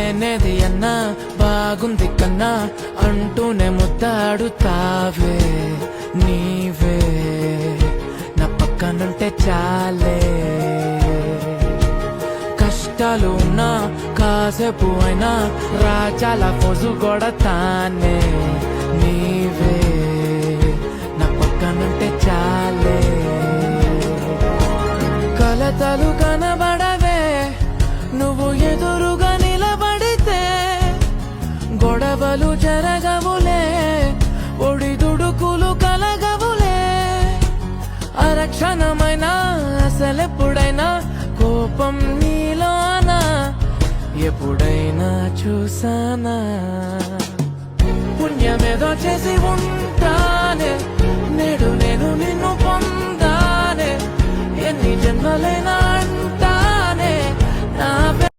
లేనేది అన్నా బాగుంది కన్నా అంటూనే ముద్దాడుతావే నీవే నా పక్కనుంటే చాలే కష్టాలు ఉన్నా కాసేపు అయినా రాజాల ఫోజు కొడతానే నీవే నా పక్కనుంటే చాలే కలతలు కనబడవే నువ్వు ఎదురుగా నిలబడితే గొడవలు జరగవులే ఒడిదుడుకులు కలగవులే అరక్షణమైనా అసలెప్పుడైనా కోపం నీలోనా ఎప్పుడైనా చూసానా పుణ్యమేదో చేసి ఉంటానే నేడు నేను నిన్ను పొందానే ఎన్ని జన్మలైనా